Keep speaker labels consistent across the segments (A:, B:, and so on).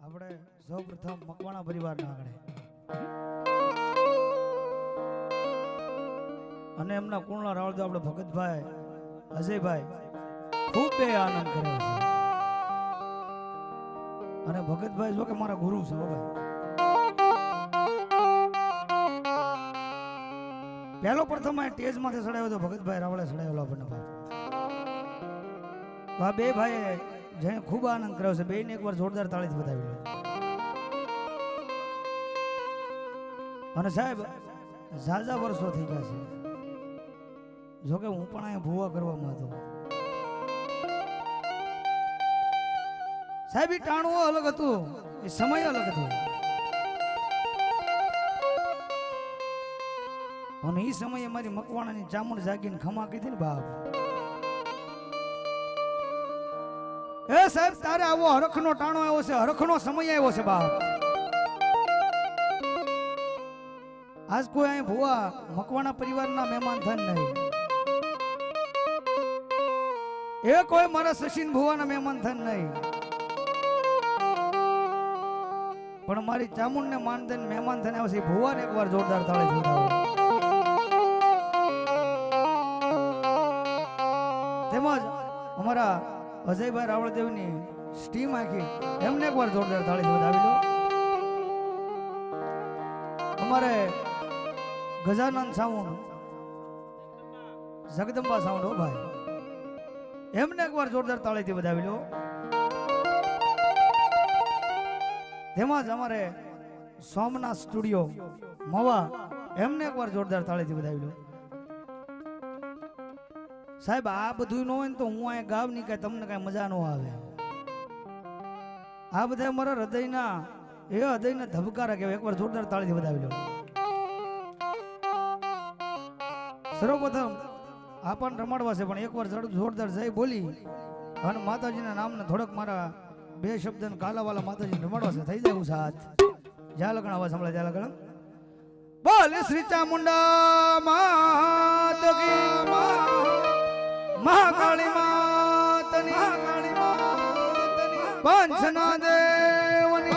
A: આપણે સૌ પ્રથમ મકવાણા પરિવારના આગળ અને એમના કુળના રાવળ આપણે ભગતભાઈ અજયભાઈ ખૂબ બે આનંદ કર્યો છે. અને ભગતભાઈ જો કે મારા ગુરુ છે ભાઈ. પહેલો પ્રથમ આ ટેજ માંથી ચડાવ્યો તો ભગતભાઈ રાવળે ચડાવેલો આપણને ભાઈ. આ બે ભાઈ જેને ખૂબ આનંદ કર્યો છે. બેને એકવાર જોરદાર તાળીથી બતાવી લો. અને સાહેબ ઝાઝા વર્ષો થઈ ગયા છે. જોકે હું પણ અહીંયા ભૂવા કરવામાં હતો સાહેબ. એ ટાણું અલગ હતું, એ સમય અલગ હતો. અને એ સમયે મારી મકવાણાની ચામુંડ જાગીને ખમા કીધી ને બાપ, એ સાહેબ તારે આવો હરખનો ટાણો આવ્યો છે, હરખનો સમય આવ્યો છે બાપ. આજ કોઈ અહીં ભુવા મકવાણા પરિવારના મહેમાન થન નહીં, એ કોઈ મારા સચિન ભુવાના મહેમાન થન નહીં, પણ મારી ચામુંડ ને માનધન મહેમાન થઈને આવશે. ભુવાને એકવાર જોરદાર તાળી જોડાવો. તેમજ અમારા અજયભાઈ રાવળદેવની સ્ટીમ આખી એમને એકવાર જોરદાર તાળી વધાવી લો. અમારે ગજાનંદ સાઉન્ડ જગદંબા સાઉન્ડ હો ભાઈ, એમને એકવાર જોરદાર તાળીથી વધાવી લો. તેમજ અમારે સોમનાથ સ્ટુડિયો મવા એમને એકવાર જોરદાર તાળીથી વધાવી લો. સાહેબ આ બધું ન હોય ને તો હું અહીંયા ગાવ ની કઈ તમને કઈ મજા ન આવે. આ બધા અમારા હૃદયના ધબકારા કહેવાય. એકવાર જોરદાર તાળીથી વધાવી લો. સર્વપ્રથમ આપણને રમાડવા છે, પણ એકવાર જોરદાર જય બોલી અને માતાજીના નામને થોડોક મારા બે શબ્દ કાલાવાલા માતાજી રમાડવા છે. થઈ જાય સાથ જ્યાં લગણ આવા સંભળાય ત્યાં લગણ બોલ શ્રી ચામુંડા માત કી મહાકાળી માતની પંચના દેવની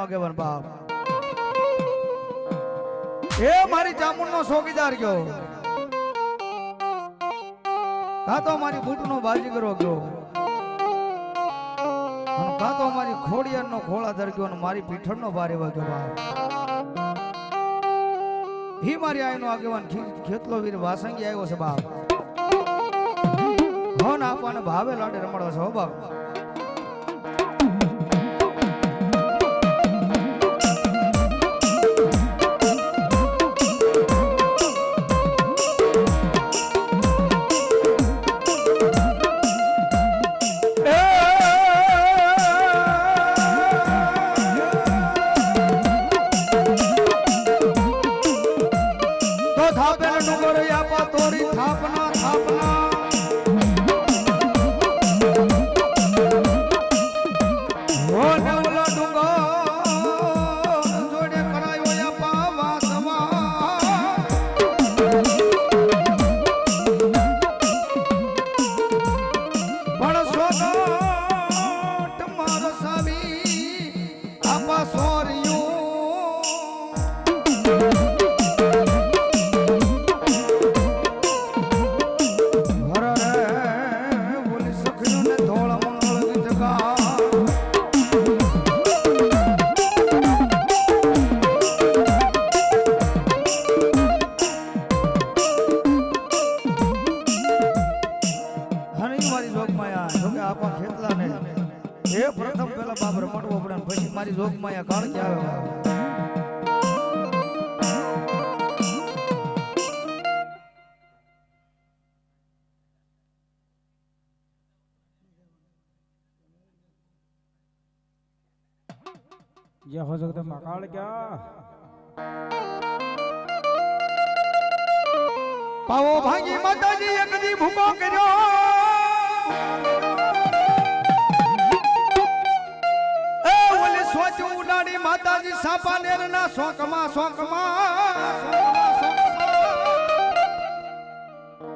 A: આગેવાન બાપ એ મારી ચામુંડ નો ચોકીદાર ગયો, કા તો મારી બૂટ નો બાજીગરો ગયો, અને કા તો મારી ખોડિયાર નો ખોળાદર ગયો, અને મારી પીઠળ નો બારે વાગ્યો બાપ. હી મારી આયનો આગેવાન ખેતલો વીર વાસંગી આવ્યો છે બાપ. હોન આપવાને ભાવે લાડે રમાડવા છે હો બાપ. એ પ્રથમ પેલા બાપ રમણવો પડે પછી મારી જોગમાં આ કાળ કે આવે
B: જે हो सकता मकाल क्या
A: પાવો ભાગી માતાજી એક દી ભૂકો કર્યો એ ઓલી સોચ ઉડાડી માતાજી સાપા નેરના શોકમાં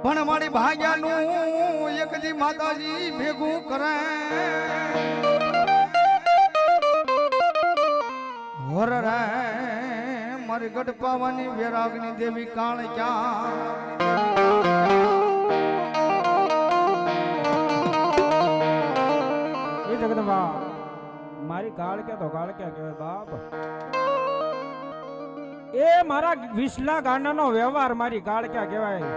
A: પણ મારી ભાગ્યાનું એક દી માતાજી ભેગું કરે હોર રે મારી ગઢ પાવાની વેરાગની દેવી કાળ ક્યાં
B: એ જગદંબા મારી કાળ ક્યાં તો કાળ ક્યાં કહેવાય બાપ એ મારા વિસલા ગાંડાનો વ્યવહાર મારી કાળ ક્યાં કહેવાય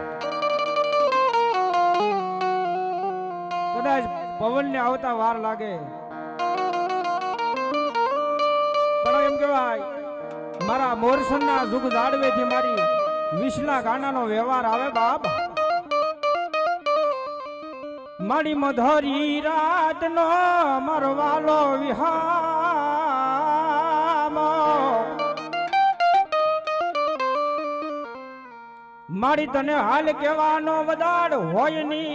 B: કદાચ પવનને આવતા વાર લાગે પણ એમ કહેવાય મારા મોરસનના જુગ જાડવેથી મારી વિસલા ગાંડાનો વ્યવહાર આવે બાપ મારી મધરી રાતનો મરવાલો વિહામો મારી તને હાલ કહેવાનો વદાડ હોય ની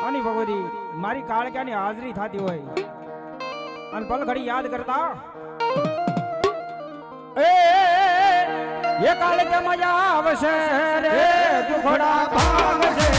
B: આની ભગવતી મારી કાળક્યાની હાજરી થતી હોય અને પલ ઘડી યાદ કરતા એ કાળક્યા મજા આવશે રે દુખડા ભાગશે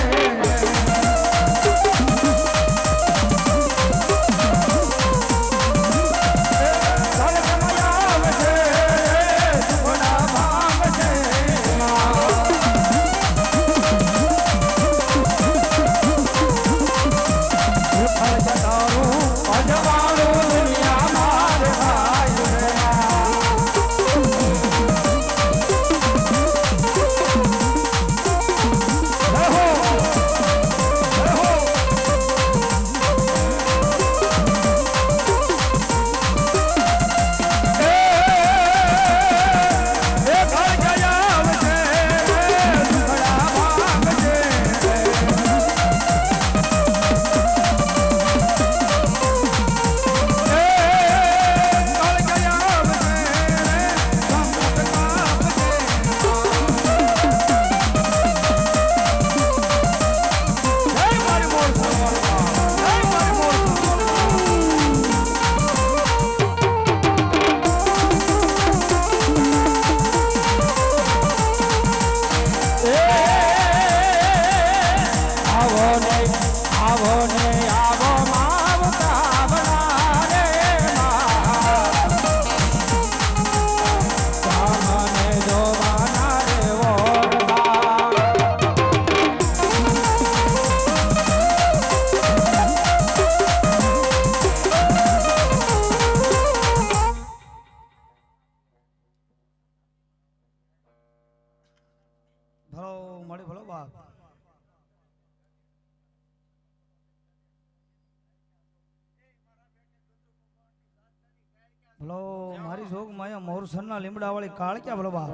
A: ભલો મારી જોગ માયા મોરસનના લીમડા વાળી કાળ ક્યાં ભલો બાપ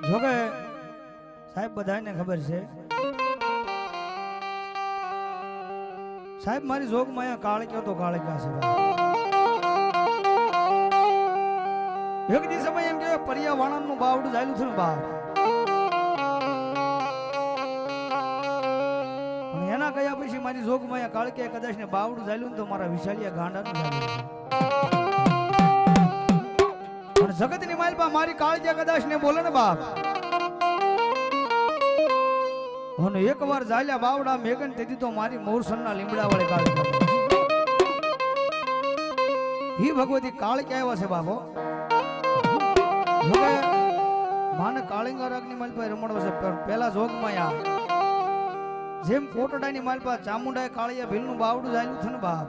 A: જોકે સાહેબ બધાને ખબર છે સાહેબ મારી જોગ માયા કાળ ક્યાં તો કાળ ક્યાં છે એક દી સમય એમ કે પર્યાવરણ નું બાવડું જાયલું છે ને બાપ એના કયા પછી મારી જોગ માયા કાળ કે કદાચ ને બાવડું જાયલું તો મારા વિશાળિયા ગાંડાનું જાયલું જગત ની માલપા મારી કાળજા કદાચ ને બોલે ને બાપ અને એકવાર જાલ્યા બાવડા મેગન તેથી તો મારી મોરસનના લીમડા વાળી કાળજા હી ભગવતી કાળ કે આવ્યા છે બાપો હવે માને કાળિંગા રાગની માલપા રમણવા છે પેલા જોગમાં જેમ કોટડાની માલપા ચામુંડાએ કાળિયા ભીલનું બાવડું જાયલું છે ને બાપ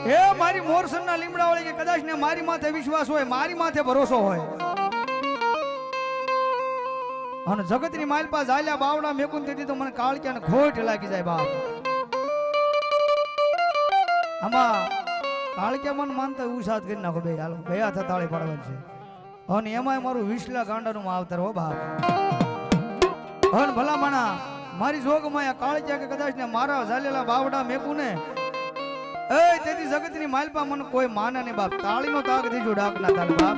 A: એ મારી મોરસનના લીમડા વાળી કે કદાચ ને મારી માથે વિશ્વાસ હોય મારી માથે ભરોસો હોય અને જગતની માલપા જાલ્યા બાવડા મેકુન તેથી તો મને કાળક્યાને ખોટ લાગી જાય બાપ. આમાં કાળક્યા મન માનતા એવું સાથ કરી નાખો બે હાલો ગયા હતા તાળી પાડવાનું છે. અને એમાંય મારું વિસલા ગાંડાનું માવતર હો બાપ. અને ભલા માણા મારી જોગમાં કાળક્યા કે કદાચ ને મારા ઝાલેલા બાવડા મેકું ને એ તેથી જગતની માલપા મને કોઈ માને નહીં બાપ. તાળીનો તાગ દીજો ડાક ના તાલ બાપ.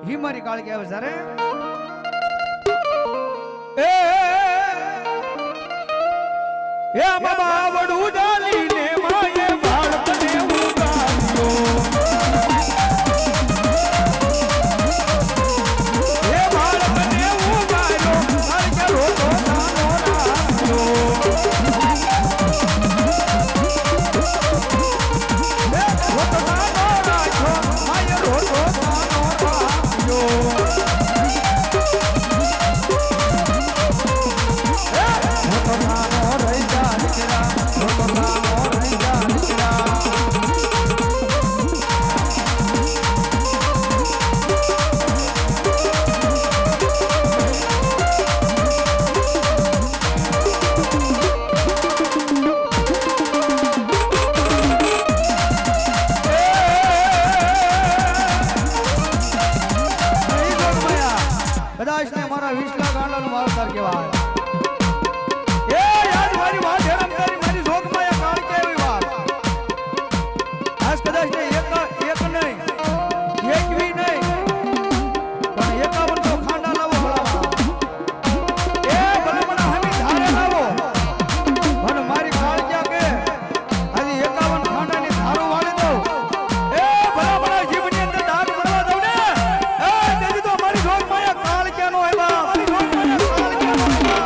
A: હી મારી કાળક્યા આવે સારે એ બાબા વડું ડાલીને માયે બાળકને ઉગાડ્યો. એ બાળકને ઉગાડ્યો કાળક્યા રોતો નાનો રાખ્યો. એ રોતો નાનો રાખ્યો માયે રોતો નાનો રાખ્યો. કદાચ ને મારા વિસલા ગાંડાનું વાવતર કહેવાય. એ યાદ મારી વાત હેરાન કરી મારી જોગમાં કાળક્યા એવી વાત. આજ કદાચ ને એક નહીં એકવી નહીં પણ 51 તો ખાંડા લાવો ભલા. એ ભલે મને હમી ધારે લાવો અને મારી કાળક્યા કે આજે 51 ખાંડાની ધારો વાળી દો. એ ભલા ભલા જીવની અંદર ડાક ભરવા દઉં ને એ તેથી તો મારી જોગમાં કાળક્યાનો હે બા. મારી જોગમાં કાળક્યાનો હે બા.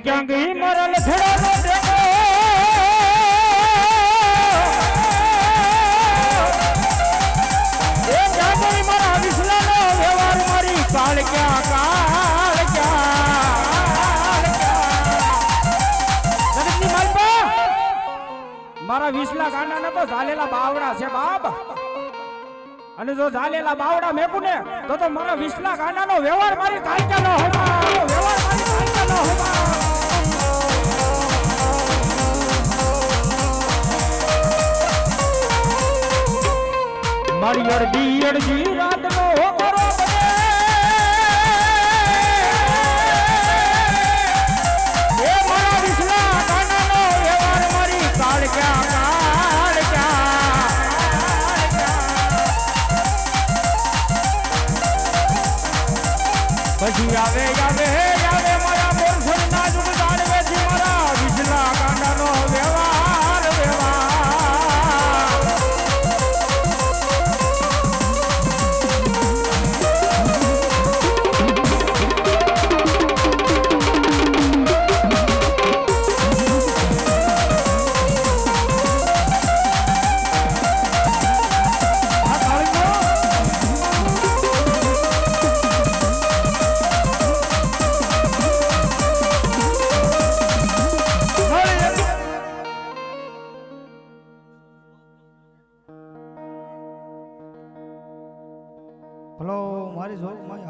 B: ક્યાં ગઈ મારા લખડાનો ડેગો. એ ક્યાં ગઈ મારા વિસલાનો વ્યવહાર મારી કાળક્યા. જગતની માલપા મારા વિસલા ગાંડાના તો ઝાલેલા બાવડા છે બાપ. અને જો ઝાલેલા બાવડા મેકું ને તો મારા વિસલા ગાંડાનો વ્યવહાર મારી કાળક્યાનો હોય બા. વ્યવહાર મારી કાળક્યાનો હોય બા. મારી અડધી રાત નો કરો એ મારા વિસલા ગાંડાનો વ્યવહાર મારી કાળક્યા. પછી આવે મારા મોરસરના જુગ જાણવેથી મારા વિસલા ગાંડાનો વ્યવહાર.
A: ભલો મારી જોગમાં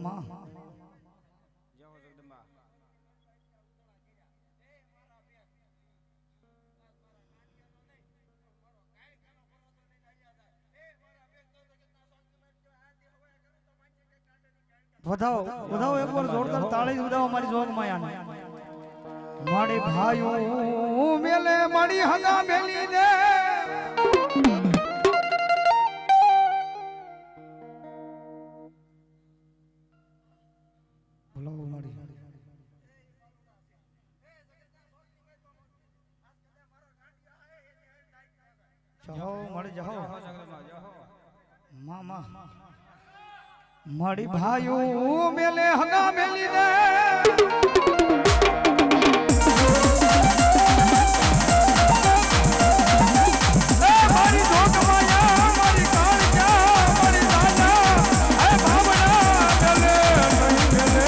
A: માં વધાવો એકવાર જોરદાર તાળી વધાવો મારી જોગમાં મારી ભાઈઓ મેલે મારી હગા મેલી દે. મારી ભાઈઓ મેલે હગા મેલી દે. મારી જોગમાયા મારી કાળક્યા મારી દાદા હે ભાવના મેલે નહીં મેલે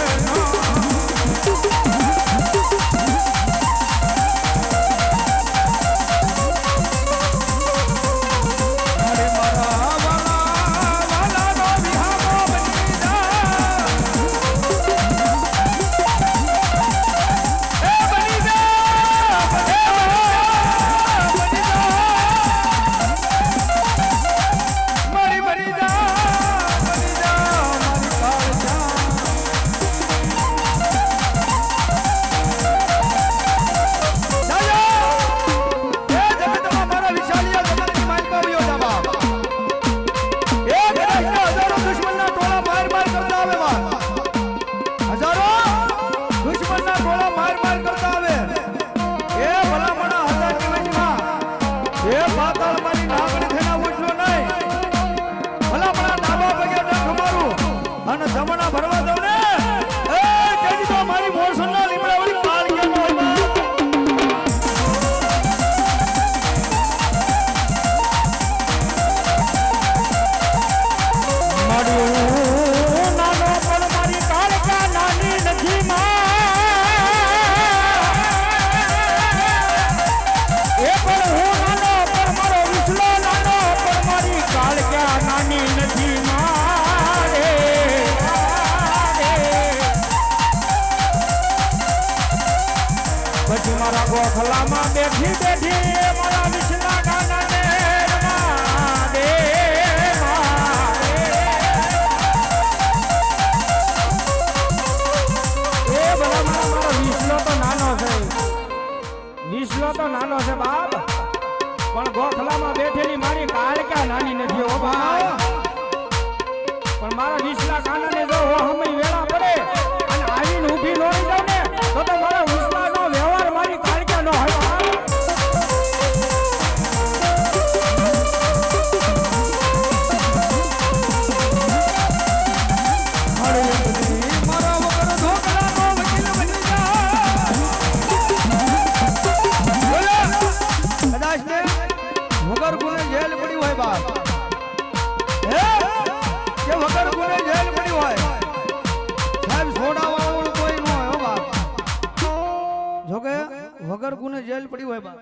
B: ગોખલામાં બેઠી બેઠી મારા વિસલા ગાનાને રમા દે એ ભલા મારો વિસલો તો નાનો છે, વિસલો તો નાનો છે બાપ, પણ ગોખલામાં બેઠેલી મારી કાળકા નાની નથી હો ભાઈ. પણ મારા વિસલા કાનાને જો હમઈ વેળા પડે અને આવીને ઊભી ન રહી જાવ ને તો મારા વિસલાનો વ્યવહાર મારી કાળકા નો હોય.
A: વગર ગુને જેલ પડી હોય બાપ, હે કે વગર ગુને જેલ પડી હોય સાહેબ, છોડાવાળું કોઈ ન હોય હો બાપ. જો કે વગર ગુને જેલ પડી હોય બાપ.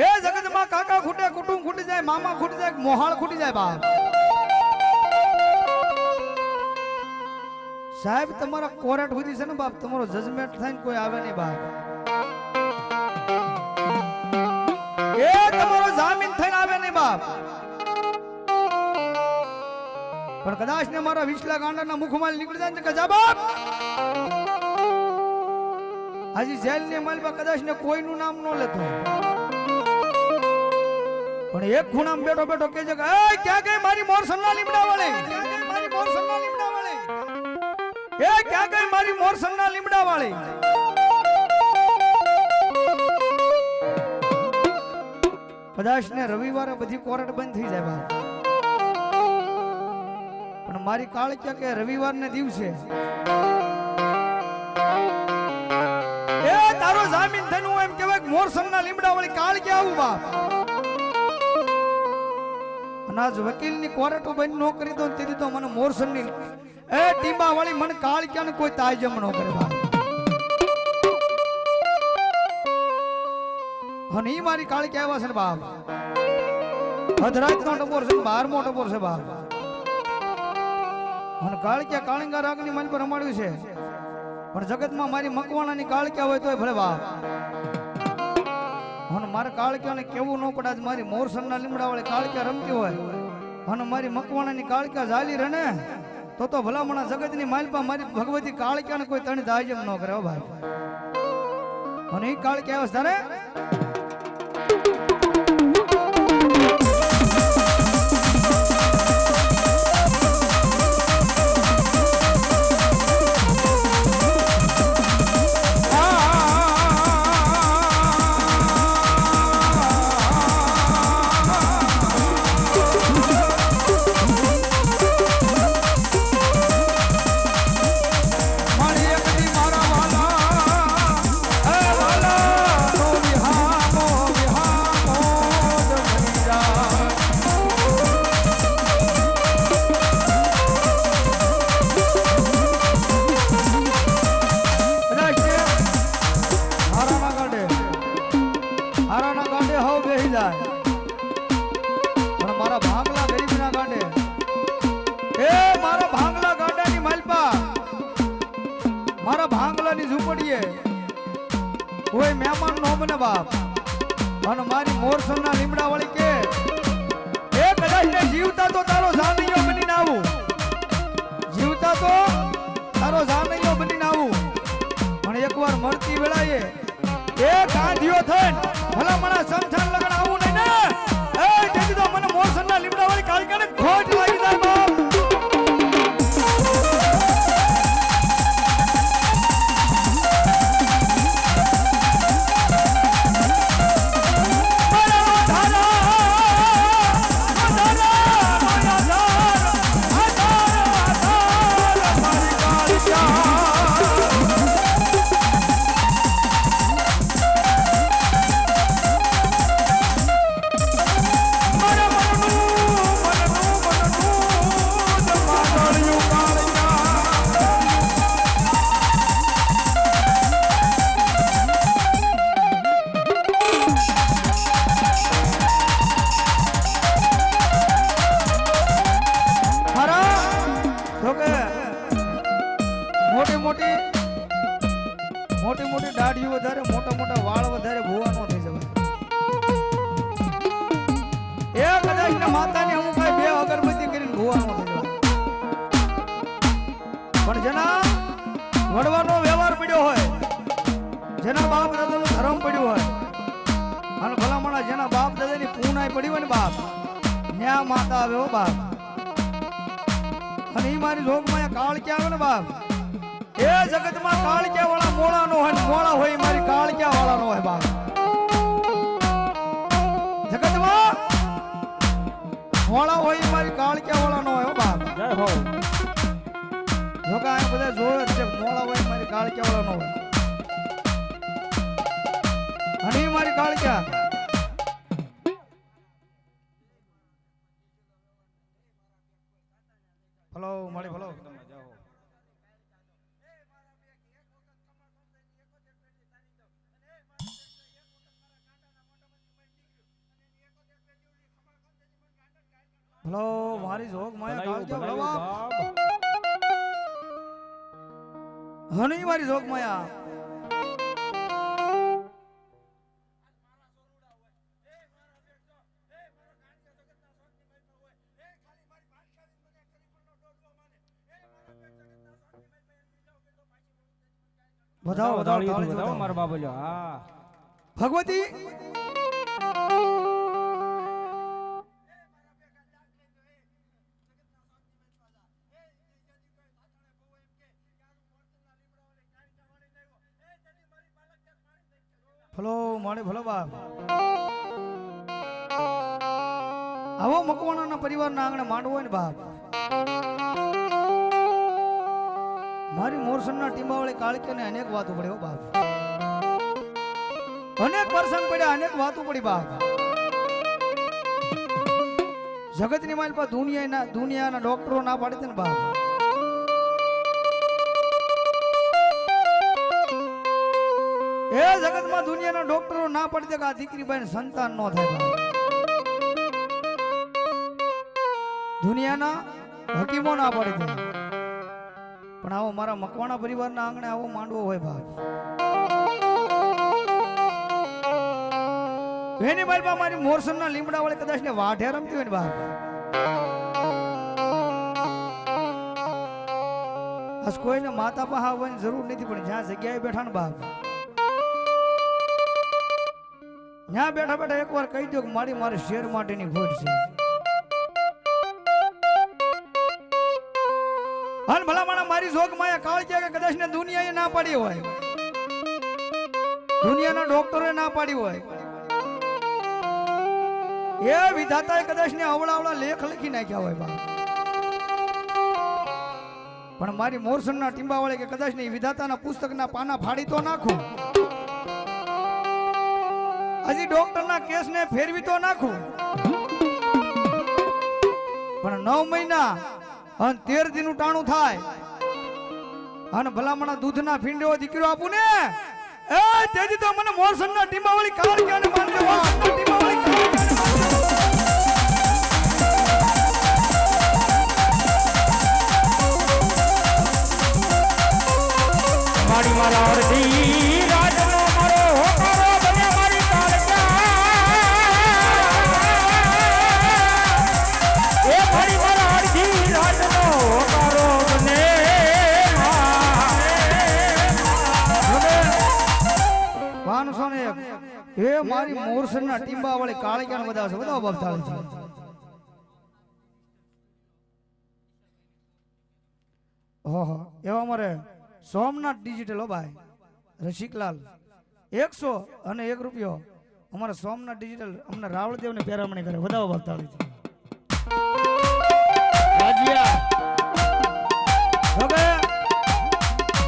A: એ જગતમાં કાકા ખૂટે, કુટુંબ ખૂટી જાય, મામા ખૂટી જાય, મોહાળ ખૂટી જાય બાપ. સાહેબ તમારા કોર્ટ સુધી છે ને બાપ, તમારો જજમેન્ટ થાય ને કોઈ આવે નહીં બાપ. એ તમારો જામીન થઈને આવે નહીં બાપ. પણ કદાચ ને મારા વિસલા ગાંડાના મુખમાં નીકળી જાય ને કે જા બાપ, હજી જેલ ની માલમાં કદાચ ને કોઈનું નામ ન લેતો, પણ એક ખૂણામાં બેઠો બેઠો કે છે કે એ ક્યાં ગઈ મારી મોરસનના લીમડા વાળી, ક્યાં ગઈ મારી મોરસનના લીમડા વાળી, એ ક્યાં ગઈ મારી મોરસનના લીમડા વાળી. કદાચ ને રવિવારે બધી કોર્ટ બંધ થઈ જાય બાપ, પણ મારી કાળક્યા કે રવિવાર ને દિવસે એ તારો જામીન થયું એમ કહેવાય કે મોરસનના લીમડા વાળી કાળક્યા આવું બાપ. અને આજ વકીલ ની કોર્ટ બંધ ન કરી દો તેથી તો મને મોરસન ની એ ટીંબા વાળી મને કાળક્યા ને કોઈ તાજમ ન કરે બાપ. અને ઈ મારી કાળી કહેવા છે ને બાપ, અધરાત નો ટપોર છે, 12મો ટપોર છે બાપ. અને કાળક્યા કાળિંગા રાગની મન પર રમાડ્યું છે, પણ જગતમાં મારી મકવાણાની કાળક્યા હોય તોય ભલે બાપ. અને મારે કાળક્યાને કેવું ન પડે, આજ મારી મોરસનના લીમડા વાળી કાળક્યા રમતી હોય અને મારી મકવાણાની કાળક્યા ઝાલી રહે ને તો ભલામણા જગતની માલપા મારી ભગવતી કાળક્યાને કોઈ તણી દાજમ ન કરે હો ભાઈ. અને ઈ કાળક્યા આવે તારે કોઈ મહેમાન નો બને બાપ. અને મારી મોરસનના લીમડા વાળી કે એ કદાચ ને જીવતા તો તારો જાનૈયો બનીને આવું, જીવતા તો તારો જાનૈયો બનીને આવું, પણ એકવાર મરતી વેળાએ એ ગાંધીઓ થઈને ભલામણા સમથાન લગન આવું નહીં ને એ તેથી તો મને મોરસનના લીમડા વાળી કાળકાને ખોટ લાગી જાય બાપ. મોટી દાઢી વધારે મોટા મોટા વાળ વધારે ભૂવા નો થઈ જવાય એ કદાચ ને માતાની અમુક બે અગરબત્તી કરીને ભૂવા નો થઈ જવાય પણ જેના વડવાનો વ્યવહાર પડ્યો હોય જેના બાપ દાદાનો ધર્મ પડ્યો હોય અને ભલામણા જેના બાપ દાદાની પૂનાઈ પડી હોય ને બાપ ન્યા માતા આવે હો બાપ અને ઈ મારી જોગમાં કાળ ક્યાં આવે ને બાપ એ જગતમાં કાળક્યા વાળા મોળા નો હોય મોળા હોય મારી કાળક્યા વાળા નો હોય બાપ જગતમાં મોળા હોય મારી કાળક્યા વાળા નો હોય બાપ
B: જય હો
A: જોકા આ બધા જોવે છે મોળા હોય મારી કાળક્યા વાળા નો હોય અને ઈ મારી કાળક્યા ભલો મળી ભલો ભલો મારી જોગ માયા કાળક્યા ભલો બાપ હની મારી જોગ માયા વધાવો વધાવો તાળી
B: વધાવો મારા બાબલ્યો હા
A: ભગવતી ભલો માણે ભલો બાપ આવો મકવાણાના પરિવારના આંગણે માંડવો હોય ને બાપ મારી મોરસનના ટીંબાવાળી કાળકીને અનેક વાતો પડી હો બાપ અનેક પ્રસંગ પડ્યા અનેક વાતો પડી બાપ જગતની માલ પર દુનિયાના ડોક્ટરો ના પાડી ને બાપ એ જગતમાં દુનિયાના ડોક્ટરો ના પાડી દે કે આ દીકરી બાઈને સંતાન ન થાય બાપ દુનિયાના હકીમો ના પાડી દે પણ આવો મારા મકવાણા પરિવારના આંગણે આવો માંડવો હોય બાપ એની બાજુમાં મારી મોરસનના લીમડા વાળી કદાચ ને વાઢે રમતી હોય ને બાપ આજ કોઈને માતા પાસે આવવાની જરૂર નથી પણ જ્યાં જગ્યાએ બેઠા ને બાપ ત્યાં બેઠા બેઠા એકવાર કહી દો કે મારી શેર માટેની ખોટ છે હાલ ભલામણા મારી જોગ માયા કાળ કે કદાચ ને દુનિયાએ ના પાડી હોય દુનિયાના ડોક્ટરે ના પાડી હોય એ વિધાતાએ કદાચ ને અવળા લેખ લખી નાખ્યા હોય બાપ પણ મારી મોરસનના ટીંબાવાળી કે કદાચ ને વિધાતાના પુસ્તકના પાના ફાડી તો નાખું હજી ડોક્ટરના કેસને ફેરવી તો નાખું પણ 9 મહિના અને 13 દિનનું ટાણું થાય અને ભલામણા દૂધના ફીંડો દીકરો આપું ને એ તેથી તો મને મોરસનના ટીંબાવાળી કાળ કે અને માનજો મોરસનના ટીંબાવાળી કાળ કે
B: મારી માલા અડધી રાજનો મારો હોકારો બને મારી કાળજા એ મારી માલા અડધી રાજનો હોકારો બને
A: વાનસો ને એ મારી મોરસનના ટીંબા વાળી કાળિયાને બધા છે બધા બફતાળી છે ઓહો એવા અમારે સોમનાથ ડિજિટલ હો ભાઈ રસિકલાલ 100 અને 1 રૂપિયો અમારા સોમનાથ ડિજિટલ અમને રાવળદેવ ને પેરામણી કરે વધાવો બફતાળી છે રાજ્યા હવે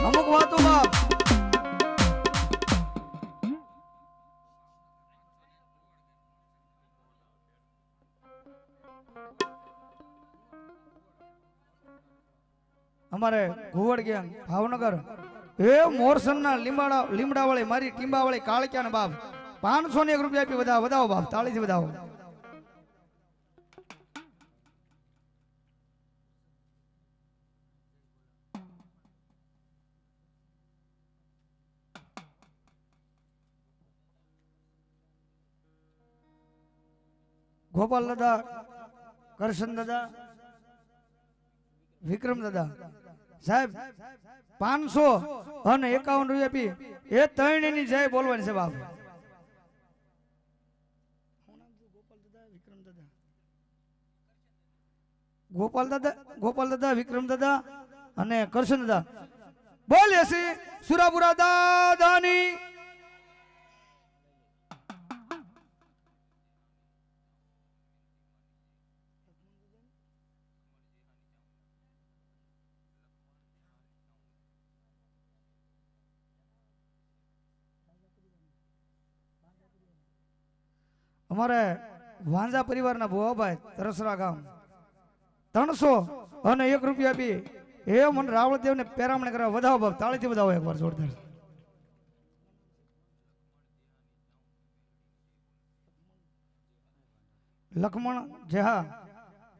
A: અમુક વાતો બાપ અમારે ઘુવડ ગેંગ ભાવનગર એ મોરસનના લીમડા વાળી મારી ટીંબા વાળી કાળક્યા ને બાપ 501 રૂપિયા આપી વધાવો બાપ તાળીથી વધાવો ગોપાલ દાદા, કરશન દાદા, વિક્રમ દાદા સાહેબ 551 રૂપિયા આપી એ ત્રણેયની જય બોલવાની છે બાપ. ગોપાલ દાદા, વિક્રમ દાદા અને કરશન દાદા બોલે છે સુરાપુરા દાદાની. અમારે વાંઝા પરિવારના ભુવાભાઈ તરસરા ગામ 301 રૂપિયા આપી એ મને રાવળદેવ ને પેરામણ કરવા વધાવો બાપ. તાળીથી વધાવો એકવાર જોરદાર. લખમણ જેહા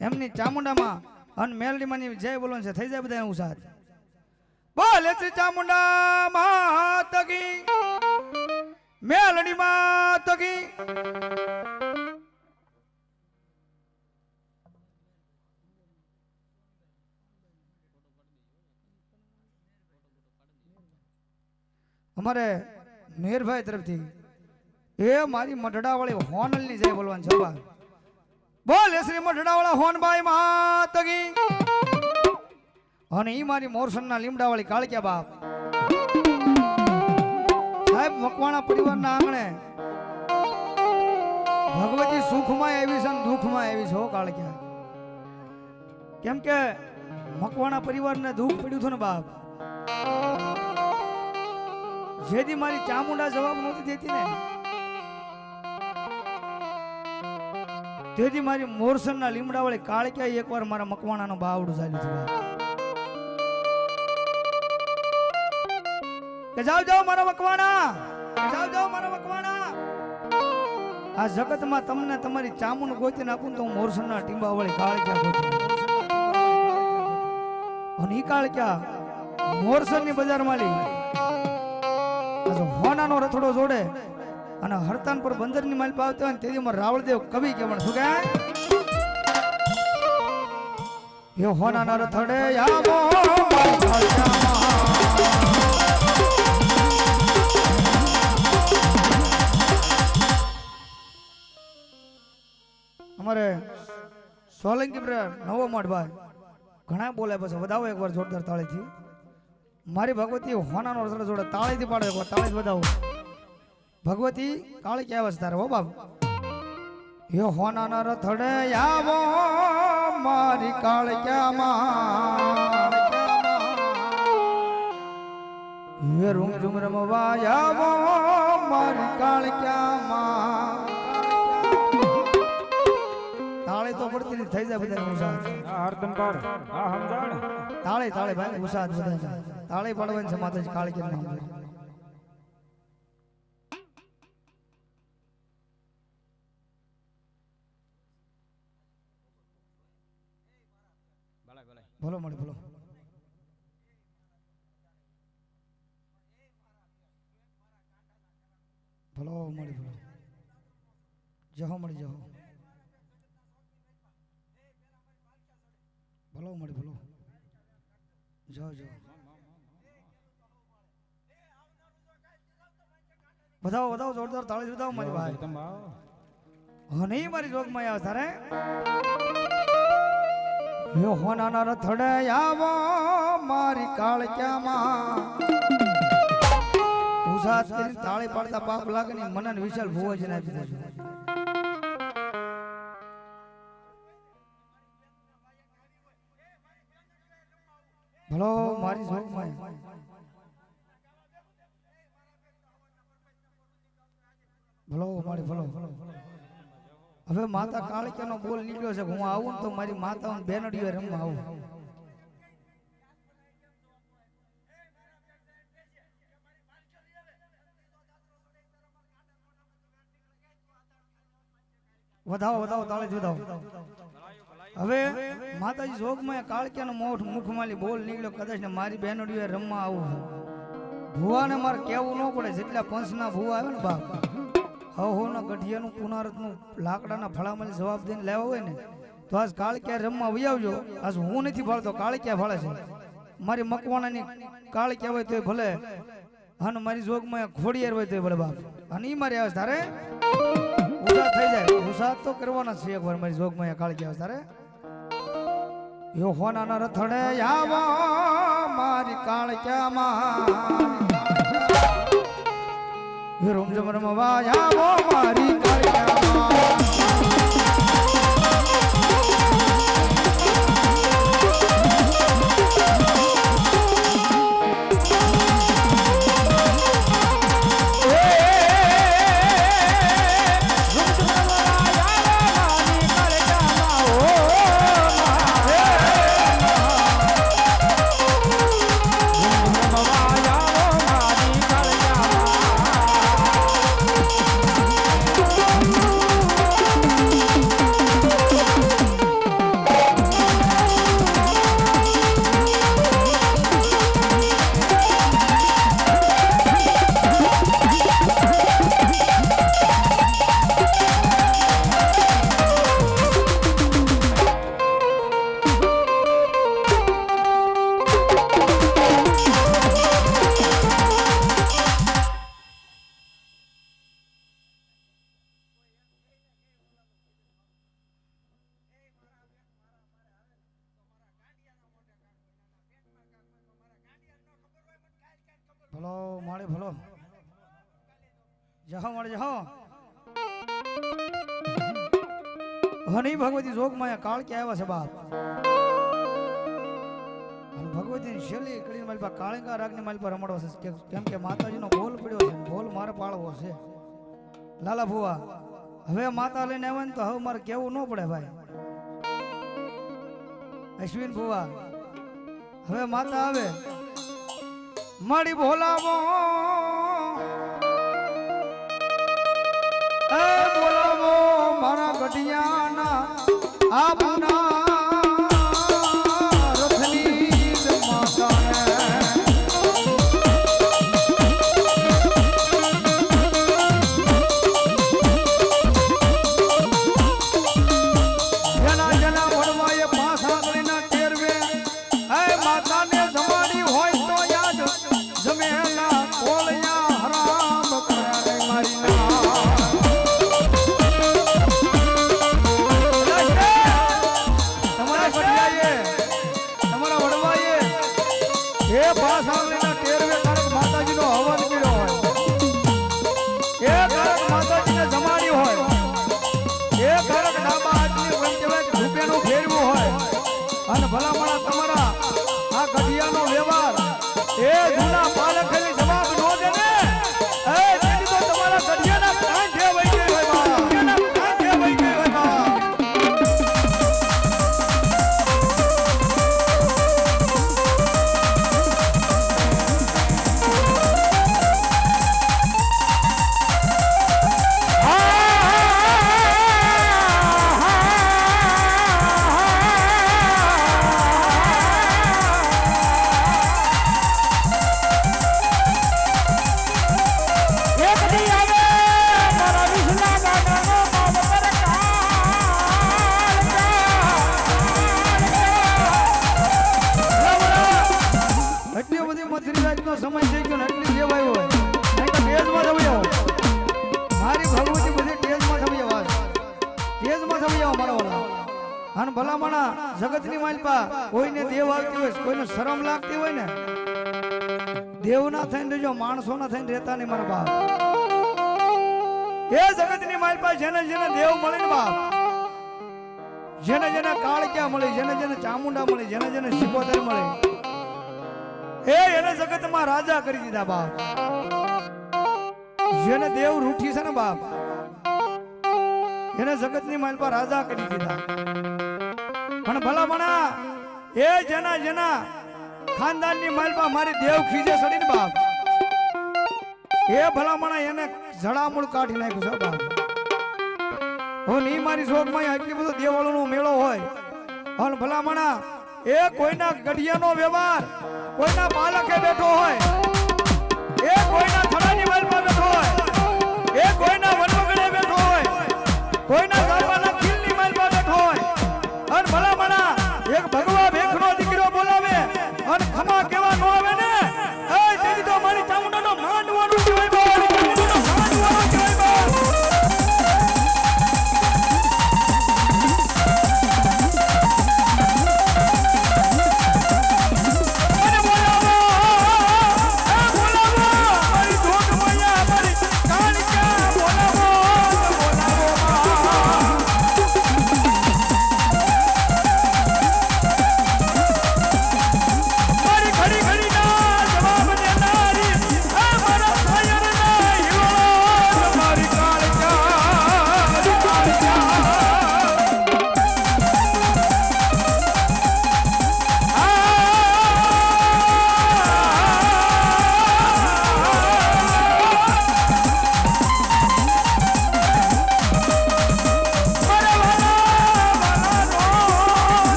A: એમની ચામુંડામાં અને મેલડીમાંની જય બોલવાનું છે. થઈ જાય બધા એવું સાથ બોલે શ્રી ચામુંડા માત કી, મેલડી માત કી. અમારે મેરભાઈ તરફથી એ મારી મઢડા વાળી હોનલ ની જય બોલવાની છે. બોલે શ્રી મઢડા વાળા હોનભાઈ માત કી. અને ઈ મારી મોરસન ના લીમડા વાળી કાળક્યા બાપ. સાહેબ મકવાણા પરિવારના આંગણે ભગવતી સુખમાં આવી છે અને દુઃખમાં આવી છે. કાળક્યા કેમ કે મકવાણા પરિવારને દુઃખ પડ્યું હતું ને બાપ. જેથી મારી ચામુંડા જવાબ નહોતી દેતી ને તેથી મારી મોરસન ના લીમડા વાળી કાળક્યા એકવાર મારા મકવાણા નું બાવડું ચાલ્યું હતું કે જાઓ જાઓ મારા મકવાણા, જાઓ જાઓ મારા મકવાણા. આ જગતમાં તમને તમારી ચામુંડ ગોતીને આપું તો હું મોરસન ના ટીંબા વાળી કાળક્યા ગોતી. અને ઈ કાળક્યા મોરસન ની બજારમાં લી હોનાનો રથડો જોડે અને હરતાન પર બંદર ની માલ પાવતા હોય તેથી રાવળદેવ કવિ કેવણ શું કે એ હોનાના રથડે આવો અમારે સોલંકી નવો મોઢભાઈ ઘણા બોલે પછી વધાવો એકવાર જોરદાર તાળીથી. મારી ભગવતી હોનાનો રથડો જોડે તાળીથી પાડો એકવાર. તાળીથી વધાવો. ભગવતી કાળી કહેવા છે તારે હો બાપ. એ હોનાના રથડે આવો મારી કાળક્યામાં, એ રૂમ રૂમ રમવા આવો મારી કાળક્યામાં. તાળી તો પડતી નહીં. થઈ જાય બધા ઉસાદ. તાળી તાળી ભાઈ ઉસાદ બધા તાળી પાડવાની છે માતાજી કાળક્યા નામ. બોલો મળી બોલો. ભલો મળી બોલો. જહો મળી જહો. ભલો મળી બોલો. જાઓ જાઓ. વધાવો વધાવો જોરદાર તાળી વધાવો મારી ભાઈ. અને મારી જોગમાં આવે તારે યો હોનાના રથડે આવો મારી કાળક્યામાં. ઉસાદ કરીને તાળી પાડતા પાપ લાગે ને મનન વિશાલ ભુવાજી ના આપી દેજો. ભલો મારી જોગમાં ભલો મારી ભલો. હવે માતા કાળક્યાનો બોલ નીકળ્યો છે. હું આવું ને તો મારી માતા બેનડીઓ રમવા આવું. વધાવો વધાવો તાળી વધાવો. હવે માતાજી જોગમાં કાળક્યાનો મોઠ મુખમાલી બોલ નીકળ્યો. કદાચ ને મારી બેનડીઓ રમવા આવું. ભુવાને મારે કેવું ન પડે. જેટલા પંચના ભુવા આવે ને બાપ હવના ગઢિયાનું પુનારતનું લાકડાના ફળામાં જવાબ દઈને લેવા હોય ને તો આજ કાળક્યા રમવા વહી આવજો. આજ હું નથી ફાળતો, કાળક્યા ફાળે છે. મારી મકવાણાની કાળક્યા હોય તો ભલે, અને મારી જોગમાં ખોડિયાર હોય તો ભલે બાપ. અને ઈ મારી આવે તારે ઉસા થઈ જાય. ઉસા તો કરવાના છે એકવાર મારી જોગમાં કાળક્યા આવે તારે. યો હોનાના રથડે આવો મારી કાળક્યામાં, યો રમઝમ રમવા આવો મારી કાળક્યામાં. ભલો માળે ભલો જહો માળે જહો. હની ભગવતી જોગમાં કાળક્યા આવ્યા છે બાપ. અને ભગવતી શેલી કરીને મારી પાસે કાળિંગા રાગની મારી પાસે રમાડવા છે. કેમ કે માતાજીનો બોલ પડ્યો છે, બોલ મારે પાળવો છે. લાલા ભુવા હવે માતા લઈને આવે ને તો હવે મારે કેવું ન પડે ભાઈ. અશ્વિન ભુવા હવે માતા આવે મારી બોલાવો, એ બોલાવો મારા ગઢિયાના આપના રથની માતાને. જેના જેના વડવાએ પાછા કરીને ટેરવે એ માતાને જમાડી હોય તો યાદ જમેલા કોળિયા હરામ કરે મારી ના. તમારા ગઢિયાએ તમારા વડવાએ એ પાસાળીના ટેરવે કારક માતાજીનો હવન કર્યો હોય, એ કારક માતાજીને જમાડી હોય, એ કારક ડાબા હાથની વંચવટ રૂપિયાનું ફેરવું હોય, અને ભલામણા તમારા આ ગઢિયાનો વ્યવહાર એ જૂના પાલખેલી જવાબ નો દે ને, એ તેની તો તમારા ગઢિયાના કાંઠે વઈ ગઈ હોય બા, કાંઠે વઈ ગઈ હોય બા. સમય થઈ ગયો ને એટલી દેવ આવ્યો હોય નહીં તો ટેજમાં થવી આવો. મારી ભગવતી બધી ટેજમાં થવી આવો, ટેજમાં થવી આવો મારા વાળા. અને ભલામણા જગતની માલપા કોઈને દેવ આવતી હોય, કોઈને શરમ લાગતી હોય ને, દેવ ના થઈને રહેજો, માણસો ના થઈને રહેતા નહીં મારા બાપ. એ જગતની માલપા જેને જેને દેવ મળે ને બાપ, જેને જેને કાળક્યા મળી, જેને જેને ચામુંડા મળી, જેને જેને શિકોતર મળી, એને જગતમાં રાજા કરી દીધા બાપ. જેને દેવ રૂઠી છે ને બાપ, એને જગતની માલપા રાજા કરી દીધા. પણ ભલામણા એ જેના જેના ખાનદાનની માલપા મારી દેવ ખીજે સડી ને બાપ, એ ભલામણા એને જડામૂળ કાઢી નાખ્યું છે બાપ. હું ની મારી શોખમાં આટલી બધો દેવાળોનો મેળો હોય, અને ભલામણા એ કોઈના ગઢિયાનો વ્યવહાર કોઈના પાલકે બેઠો હોય, એ કોઈના થડાની માલમાં બેઠો હોય, એ કોઈના વનવગડ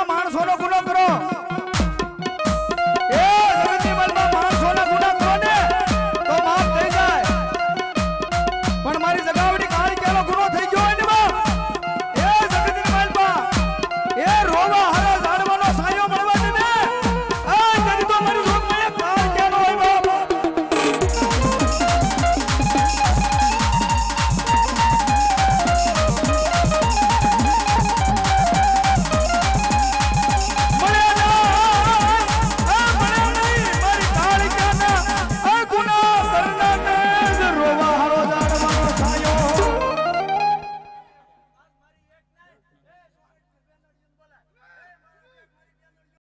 A: માણસોનો ગુનો કરો